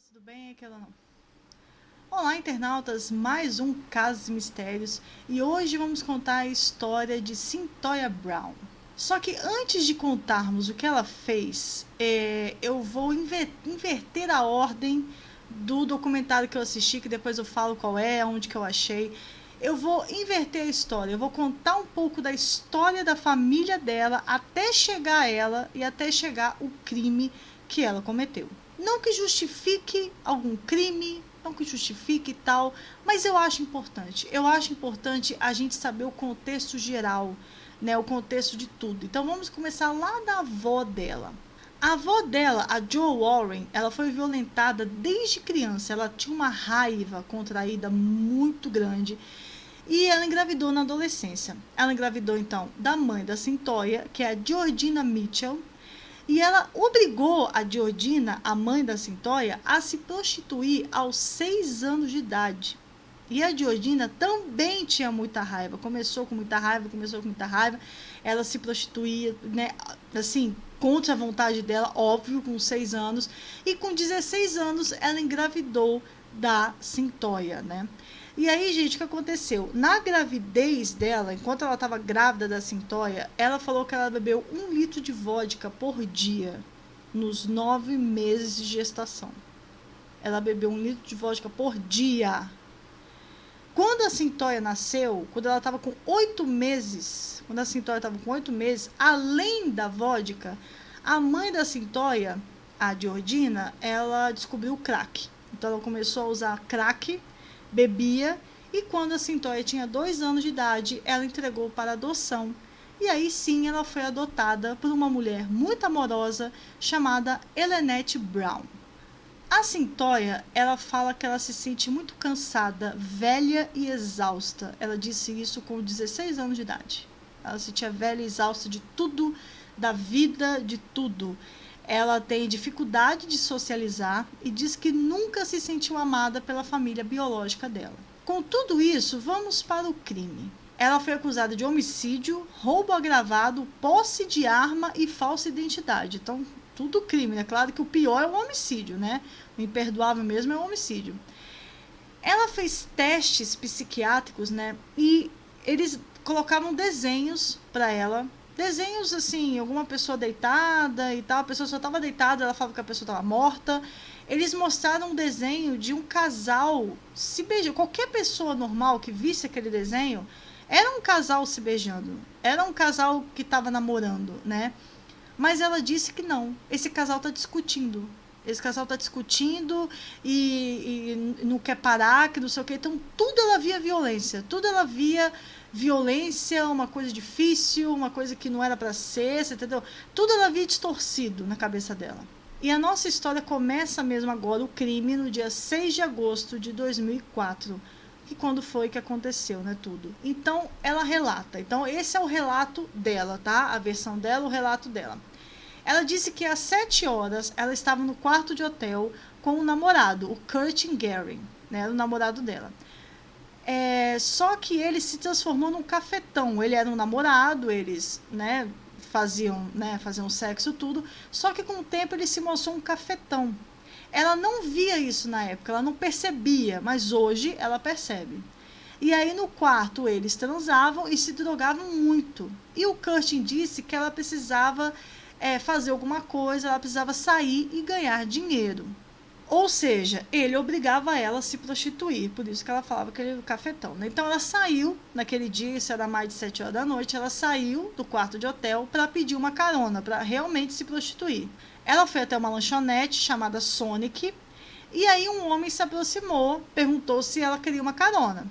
pessoas, tudo bem? Aqui ela não. Olá, internautas, mais um Casos e Mistérios e hoje vamos contar a história de Cyntoia Brown. Só que antes de contarmos o que ela fez, eu vou inverter a ordem do documentário que eu assisti, que depois eu falo qual é, onde que eu achei. Eu vou inverter a história, eu vou contar um pouco da história da família dela até chegar a ela e até chegar o crime que ela cometeu. Não que justifique algum crime, não que justifique tal, mas eu acho importante. Eu acho importante a gente saber o contexto geral, né, o contexto de tudo. Então vamos começar lá da avó dela. A avó dela, a Jo Warren, ela foi violentada desde criança. Ela tinha uma raiva contraída muito grande e ela engravidou na adolescência. Ela engravidou, então, da mãe da Cyntoia, que é a Georgina Mitchell, e ela obrigou a Georgina, a mãe da Cyntoia, a se prostituir aos 6 anos de idade. E a Georgina também tinha muita raiva. Começou com muita raiva. Ela se prostituía, né, assim, contra a vontade dela, óbvio, com 6 anos. E com 16 anos, ela engravidou da Cyntoia, né? E aí, gente, o que aconteceu? Na gravidez dela, enquanto ela estava grávida da Cyntoia, ela falou que ela bebeu 1 litro de vodka por dia nos 9 meses de gestação. Ela bebeu 1 litro de vodka por dia. Quando a Cyntoia nasceu, quando ela estava com 8 meses, além da vodka, a mãe da Cyntoia, a Georgina, ela descobriu o crack. Então ela começou a usar crack, bebia, e quando a Cyntoia tinha 2 anos de idade, ela entregou para adoção. E aí sim ela foi adotada por uma mulher muito amorosa chamada Elenette Brown. A Cyntoia, ela fala que ela se sente muito cansada, velha e exausta. Ela disse isso com 16 anos de idade. Ela se sentia velha e exausta de tudo, da vida, de tudo. Ela tem dificuldade de socializar e diz que nunca se sentiu amada pela família biológica dela. Com tudo isso, vamos para o crime. Ela foi acusada de homicídio, roubo agravado, posse de arma e falsa identidade. Então, tudo crime, né? Claro que o pior é o homicídio, né? O imperdoável mesmo é o homicídio. Ela fez testes psiquiátricos, né? E eles colocavam desenhos para ela. Desenhos, assim, alguma pessoa deitada e tal. A pessoa só estava deitada, ela falava que a pessoa estava morta. Eles mostraram um desenho de um casal se beijando. Qualquer pessoa normal que visse aquele desenho, era um casal se beijando. Era um casal que estava namorando, né? Mas ela disse que não. Esse casal está discutindo. Esse casal está discutindo e não quer parar, que não sei o quê. Então, tudo ela via violência. Tudo ela via violência, uma coisa difícil, uma coisa que não era para ser, você entendeu? Tudo ela via distorcido na cabeça dela. E a nossa história começa mesmo agora, o crime, no dia 6 de agosto de 2004. Que quando foi que aconteceu, né, tudo. Então, ela relata. Então, esse é o relato dela, tá? A versão dela, o relato dela. Ela disse que às 7 horas ela estava no quarto de hotel com o namorado, o Kurt Gehring, né, o namorado dela. Só que ele se transformou num cafetão. Ele era um namorado, eles, né, faziam sexo, tudo. Só que com o tempo ele se mostrou um cafetão. Ela não via isso na época, ela não percebia, mas hoje ela percebe. E aí no quarto eles transavam e se drogavam muito. E o Curtin disse que ela precisava fazer alguma coisa, ela precisava sair e ganhar dinheiro. Ou seja, ele obrigava ela a se prostituir, por isso que ela falava que ele era o cafetão, né? Então ela saiu, naquele dia, isso era mais de 7 horas da noite, ela saiu do quarto de hotel para pedir uma carona, para realmente se prostituir. Ela foi até uma lanchonete chamada Sonic, e aí um homem se aproximou, perguntou se ela queria uma carona.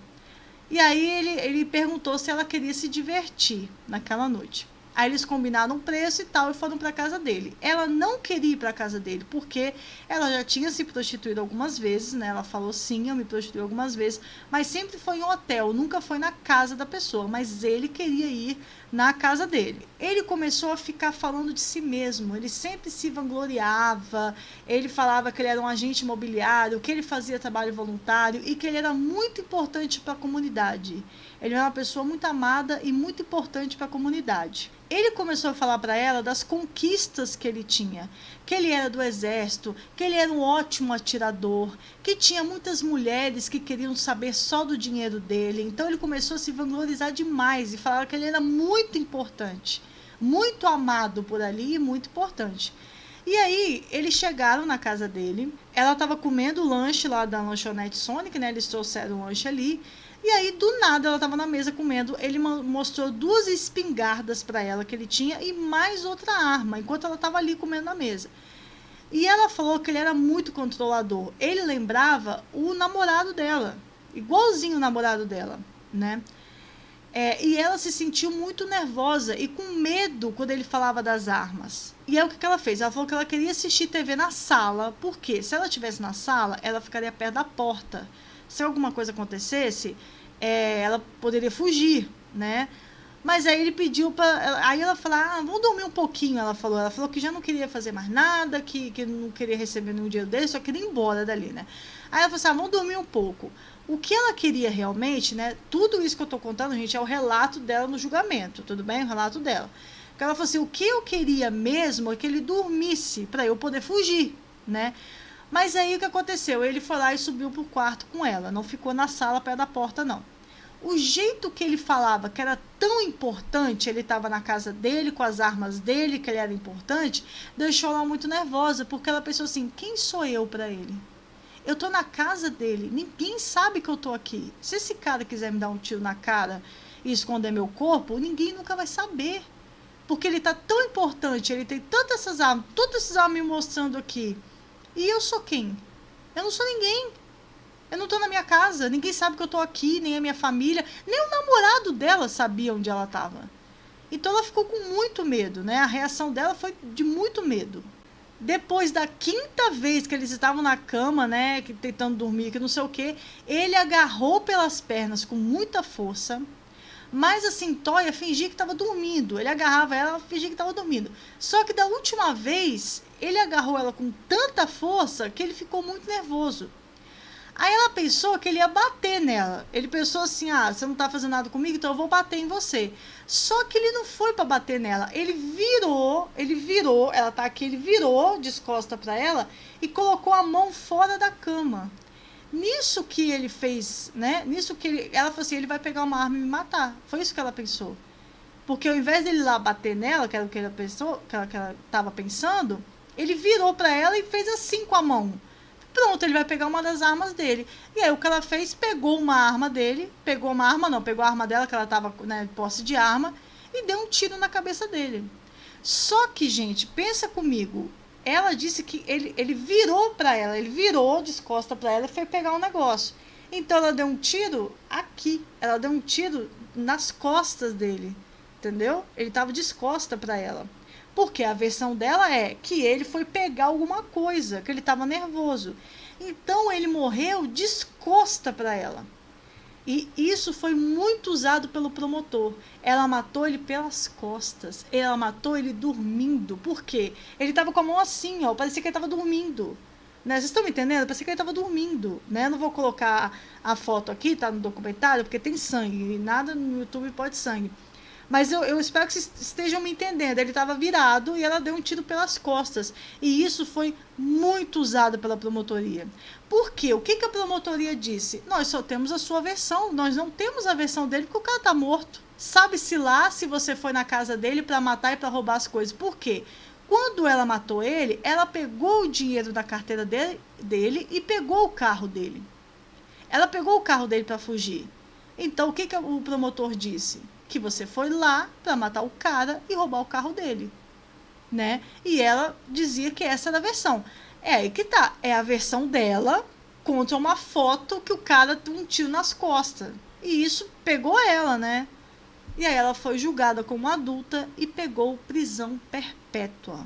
E aí ele perguntou se ela queria se divertir naquela noite. Aí eles combinaram um preço e tal e foram para casa dele. Ela não queria ir para casa dele porque ela já tinha se prostituído algumas vezes, né? Ela falou sim, eu me prostituí algumas vezes, mas sempre foi em um hotel, nunca foi na casa da pessoa. Mas ele queria ir na casa dele. Ele começou a ficar falando de si mesmo, ele sempre se vangloriava, ele falava que ele era um agente imobiliário, que ele fazia trabalho voluntário e que ele era muito importante para a comunidade. Ele era uma pessoa muito amada e muito importante para a comunidade. Ele começou a falar para ela das conquistas que ele tinha, que ele era do exército, que ele era um ótimo atirador, que tinha muitas mulheres que queriam saber só do dinheiro dele. Então ele começou a se vanglorizar demais e falar que ele era muito importante, muito amado por ali e muito importante. E aí, eles chegaram na casa dele, ela estava comendo o lanche lá da lanchonete Sonic, né? Eles trouxeram o lanche ali. E aí, do nada, ela estava na mesa comendo. Ele mostrou 2 espingardas para ela que ele tinha e mais outra arma, enquanto ela estava ali comendo na mesa. E ela falou que ele era muito controlador. Ele lembrava o namorado dela, igualzinho o namorado dela, né? E ela se sentiu muito nervosa e com medo quando ele falava das armas. E aí o que ela fez? Ela falou que ela queria assistir TV na sala, porque se ela estivesse na sala, ela ficaria perto da porta. Se alguma coisa acontecesse, ela poderia fugir, né? Mas aí ele pediu para... Aí ela falou, vamos dormir um pouquinho, ela falou. Ela falou que já não queria fazer mais nada, que não queria receber nenhum dinheiro dele, só queria ir embora dali, né? Aí ela falou assim, vamos dormir um pouco. O que ela queria realmente, né? Tudo isso que eu tô contando, gente, é o relato dela no julgamento, tudo bem? O relato dela. Porque ela falou assim, o que eu queria mesmo é que ele dormisse, para eu poder fugir, né? Mas aí o que aconteceu? Ele foi lá e subiu pro quarto com ela, não ficou na sala perto da porta, não. O jeito que ele falava que era tão importante, ele estava na casa dele, com as armas dele, que ele era importante, deixou ela muito nervosa, porque ela pensou assim, quem sou eu para ele? Eu tô na casa dele, ninguém sabe que eu tô aqui. Se esse cara quiser me dar um tiro na cara e esconder meu corpo, ninguém nunca vai saber. Porque ele tá tão importante, ele tem tantas essas armas, todos esses armas me mostrando aqui. E eu sou quem? Eu não sou ninguém. Eu não tô na minha casa, ninguém sabe que eu tô aqui, nem a minha família, nem o namorado dela sabia onde ela tava. Então ela ficou com muito medo, né? A reação dela foi de muito medo. Depois da 5ª vez que eles estavam na cama, né, tentando dormir, que não sei o quê, ele agarrou pelas pernas com muita força, mas a Cyntoia fingia que estava dormindo. Ele agarrava ela, fingia que estava dormindo. Só que da última vez, ele agarrou ela com tanta força que ele ficou muito nervoso. Aí ela pensou que ele ia bater nela. Ele pensou assim, você não tá fazendo nada comigo, então eu vou bater em você. Só que ele não foi para bater nela. Ele virou, ela tá aqui, ele virou de costa para ela e colocou a mão fora da cama. Nisso que ele fez, né? Nisso que ela falou assim, ele vai pegar uma arma e me matar. Foi isso que ela pensou. Porque ao invés dele ir lá bater nela, que era o que ela pensou, que ela tava pensando, ele virou para ela e fez assim com a mão. Pronto, ele vai pegar uma das armas dele. E aí o que ela fez, pegou uma arma dele, pegou a arma dela, que ela estava, né, em posse de arma, e deu um tiro na cabeça dele. Só que, gente, pensa comigo, ela disse que ele virou para ela, ele virou de costas para ela e foi pegar um negócio. Então ela deu um tiro aqui, ela deu um tiro nas costas dele, entendeu? Ele estava de costas para ela. Porque a versão dela é que ele foi pegar alguma coisa, que ele estava nervoso. Então ele morreu descosta para ela. E isso foi muito usado pelo promotor. Ela matou ele pelas costas. Ela matou ele dormindo. Por quê? Ele estava com a mão assim, ó. Parecia que ele estava dormindo. Né? Vocês estão me entendendo? Parecia que ele estava dormindo. Né? Não vou colocar a foto aqui, tá no documentário, porque tem sangue. E nada no YouTube pode sangue. Mas eu espero que vocês estejam me entendendo. Ele estava virado e ela deu um tiro pelas costas. E isso foi muito usado pela promotoria. Por quê? O que a promotoria disse? Nós só temos a sua versão. Nós não temos a versão dele porque o cara está morto. Sabe-se lá se você foi na casa dele para matar e para roubar as coisas. Por quê? Quando ela matou ele, ela pegou o dinheiro da carteira dele e pegou o carro dele. Ela pegou o carro dele para fugir. Então, o que o promotor disse? Que você foi lá para matar o cara e roubar o carro dele, né? E ela dizia que essa era a versão. É aí que tá, é a versão dela contra uma foto que o cara deu um tiro nas costas. E isso pegou ela, né? E aí ela foi julgada como adulta e pegou prisão perpétua.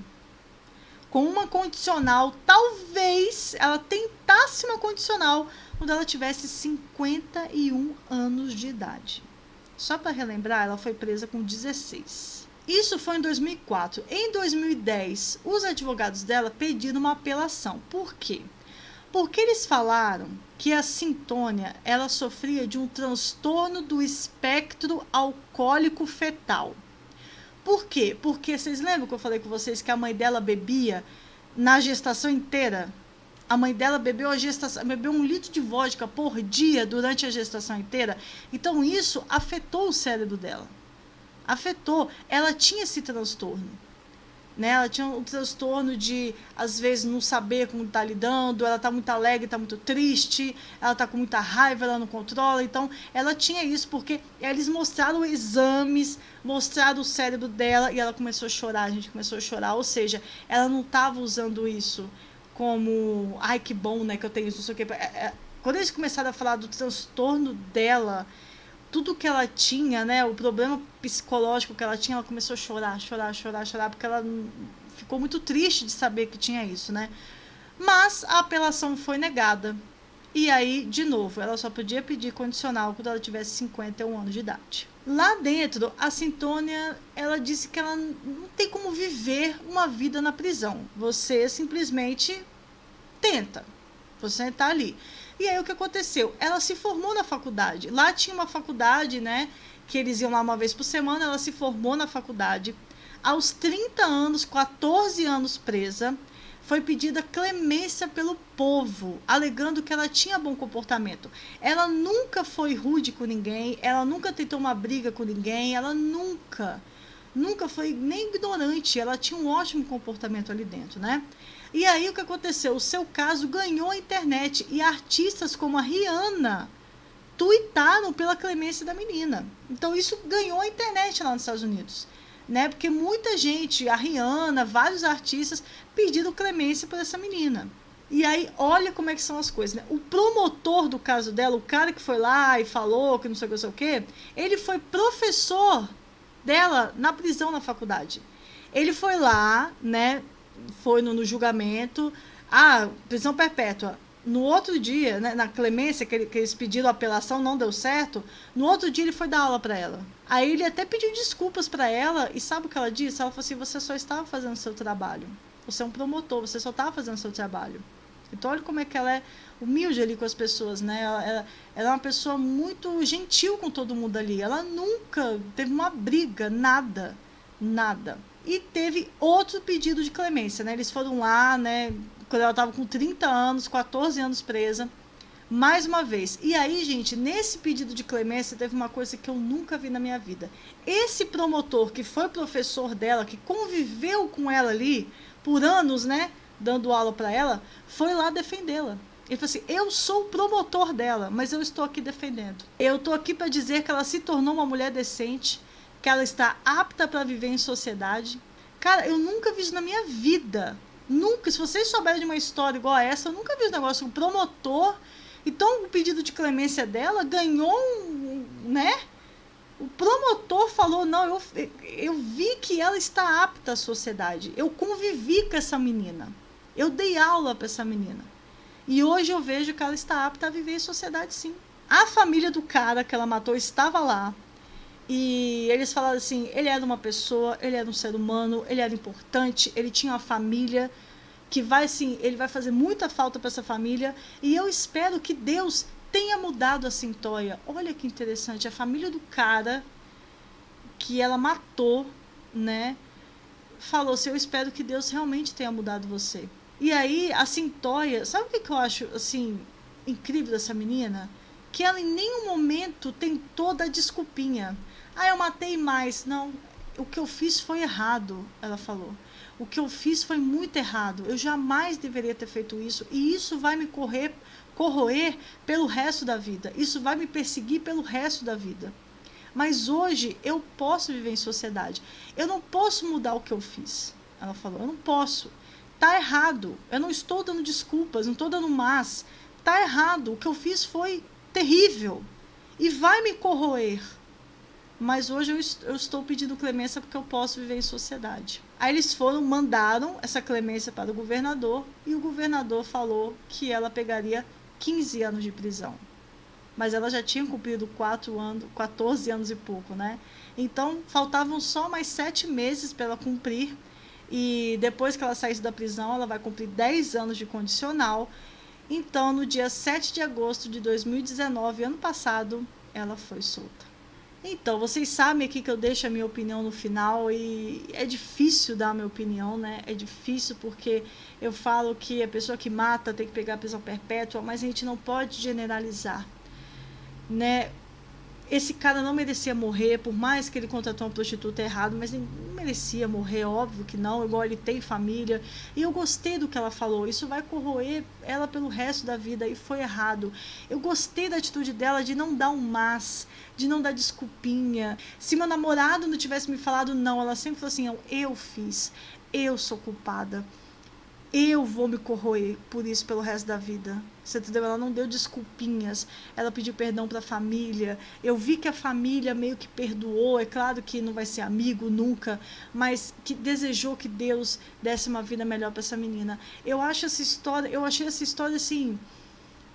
Com uma condicional, talvez ela tentasse uma condicional quando ela tivesse 51 anos de idade. Só para relembrar, ela foi presa com 16. Isso foi em 2004. Em 2010, os advogados dela pediram uma apelação. Por quê? Porque eles falaram que a Cintônia, ela sofria de um transtorno do espectro alcoólico fetal. Por quê? Porque vocês lembram que eu falei com vocês que a mãe dela bebia na gestação inteira? A mãe dela bebeu 1 litro de vodka por dia durante a gestação inteira. Então isso afetou o cérebro dela. Afetou. Ela tinha esse transtorno. Né? Ela tinha um transtorno de, às vezes, não saber como está lidando, ela está muito alegre, está muito triste, ela está com muita raiva, ela não controla. Então, ela tinha isso, porque eles mostraram exames, mostraram o cérebro dela e ela começou a chorar, a gente começou a chorar. Ou seja, ela não estava usando isso como, ai, que bom, né, que eu tenho isso, não sei o quê. Quando eles começaram a falar do transtorno dela, tudo que ela tinha, né, o problema psicológico que ela tinha, ela começou a chorar, porque ela ficou muito triste de saber que tinha isso, né? Mas a apelação foi negada. E aí, de novo, ela só podia pedir condicional quando ela tivesse 51 anos de idade. Lá dentro, a Cintônia, ela disse que ela não tem como viver uma vida na prisão. Você simplesmente tenta. Você está ali. E aí o que aconteceu? Ela se formou na faculdade. Lá tinha uma faculdade, né? Que eles iam lá uma vez por semana. Ela se formou na faculdade. Aos 30 anos, 14 anos presa, foi pedida clemência pelo povo, alegando que ela tinha bom comportamento. Ela nunca foi rude com ninguém, ela nunca tentou uma briga com ninguém, ela nunca foi nem ignorante, ela tinha um ótimo comportamento ali dentro, né? E aí o que aconteceu? O seu caso ganhou a internet e artistas como a Rihanna tuitaram pela clemência da menina. Então isso ganhou a internet lá nos Estados Unidos, né? Porque muita gente, a Rihanna, vários artistas pediram clemência por essa menina. E aí, olha como é que são as coisas, né? O promotor do caso dela, o cara que foi lá e falou que não sei o que, ele foi professor dela na prisão na faculdade. Ele foi lá, né? Foi no julgamento, prisão perpétua. No outro dia, né, na clemência que eles pediram a apelação, não deu certo. No outro dia ele foi dar aula para ela. Aí ele até pediu desculpas para ela e sabe o que ela disse? Ela falou assim: você só estava fazendo o seu trabalho. Você é um promotor, você só estava fazendo o seu trabalho. Então olha como é que ela é humilde ali com as pessoas, né? Ela é uma pessoa muito gentil com todo mundo ali. Ela nunca teve uma briga, nada. E teve outro pedido de clemência, né? Eles foram lá, né? Quando ela estava com 30 anos, 14 anos presa, mais uma vez. E aí, gente, nesse pedido de clemência teve uma coisa que eu nunca vi na minha vida. Esse promotor que foi professor dela, que conviveu com ela ali por anos, né? Dando aula para ela, foi lá defendê-la. Ele falou assim: eu sou o promotor dela, mas eu estou aqui defendendo. Eu estou aqui para dizer que ela se tornou uma mulher decente, que ela está apta para viver em sociedade. Cara, eu nunca vi isso na minha vida. Nunca. Se vocês souberem de uma história igual a essa, eu nunca vi esse negócio. Um promotor. Então, o pedido de clemência dela ganhou né? O promotor falou: não, eu vi que ela está apta à sociedade. Eu convivi com essa menina. Eu dei aula para essa menina. E hoje eu vejo que ela está apta a viver em sociedade, sim. A família do cara que ela matou estava lá. E eles falaram assim: ele era uma pessoa, ele era um ser humano, ele era importante, ele tinha uma família que vai, assim, ele vai fazer muita falta para essa família. E eu espero que Deus tenha mudado a Cintônia. Olha que interessante, a família do cara que ela matou, né, falou assim: eu espero que Deus realmente tenha mudado você. E aí a Cintônia, sabe o que eu acho assim incrível dessa menina? Que ela em nenhum momento tentou dar desculpinha. Eu matei mais. Não, o que eu fiz foi errado, ela falou. O que eu fiz foi muito errado. Eu jamais deveria ter feito isso. E isso vai me corroer pelo resto da vida. Isso vai me perseguir pelo resto da vida. Mas hoje eu posso viver em sociedade. Eu não posso mudar o que eu fiz. Ela falou: eu não posso. Tá errado. Eu não estou dando desculpas, não estou dando mas. Tá errado. O que eu fiz foi terrível. E vai me corroer. Mas hoje eu estou pedindo clemência porque eu posso viver em sociedade. Aí eles mandaram essa clemência para o governador, e o governador falou que ela pegaria 15 anos de prisão. mas ela já tinha cumprido 14 anos e pouco, né? Então, faltavam só mais 7 meses para ela cumprir, e depois que ela saísse da prisão, ela vai cumprir 10 anos de condicional. Então, no dia 7 de agosto de 2019, ano passado, ela foi solta. Então, vocês sabem aqui que eu deixo a minha opinião no final, e é difícil dar a minha opinião, né? É difícil porque eu falo que a pessoa que mata tem que pegar a prisão perpétua, mas a gente não pode generalizar, né? Esse cara não merecia morrer, por mais que ele contratou uma prostituta errado, mas ele não merecia morrer, óbvio que não, igual ele tem família. E eu gostei do que ela falou, isso vai corroer ela pelo resto da vida, e foi errado. Eu gostei da atitude dela de não dar um mas, de não dar desculpinha. Se meu namorado não tivesse me falado não, ela sempre falou assim, eu fiz, eu sou culpada. Eu vou me corroer por isso pelo resto da vida. Você entendeu? Ela não deu desculpinhas. Ela pediu perdão para a família. Eu vi que a família meio que perdoou. É claro que não vai ser amigo nunca, mas que desejou que Deus desse uma vida melhor para essa menina. Eu achei essa história assim,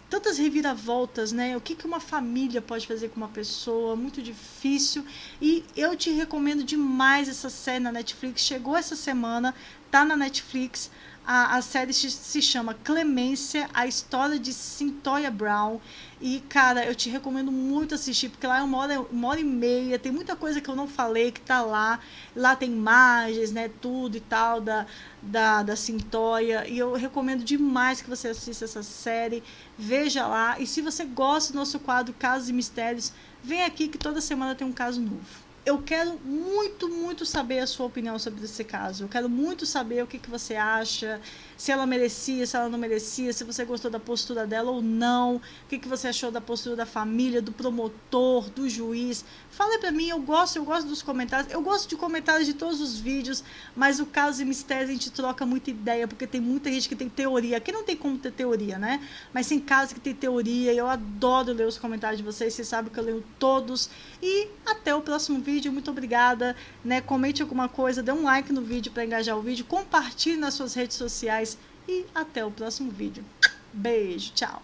tantas reviravoltas, né? O que uma família pode fazer com uma pessoa, muito difícil. E eu te recomendo demais essa série na Netflix. Chegou essa semana, tá na Netflix. A série se chama Clemência, a história de Cyntoia Brown. E, cara, eu te recomendo muito assistir, porque lá é uma hora e meia, tem muita coisa que eu não falei que tá lá. Lá tem imagens, né, tudo e tal, da Cyntoia. E eu recomendo demais que você assista essa série, veja lá. E se você gosta do nosso quadro Casos e Mistérios, vem aqui que toda semana tem um caso novo. Eu quero muito, muito saber a sua opinião sobre esse caso. Eu quero muito saber o que você acha, se ela merecia, se ela não merecia, se você gostou da postura dela ou não, o que você achou da postura da família, do promotor, do juiz. Fala pra mim, eu gosto dos comentários. Eu gosto de comentários de todos os vídeos, mas o Caso e Mistério a gente troca muita ideia, porque tem muita gente que tem teoria. Aqui não tem como ter teoria, né? Mas tem casos que tem teoria, e eu adoro ler os comentários de vocês sabem que eu leio todos. E até o próximo vídeo. Muito obrigada, né? Comente alguma coisa, dê um like no vídeo para engajar o vídeo, compartilhe nas suas redes sociais e até o próximo vídeo. Beijo, tchau!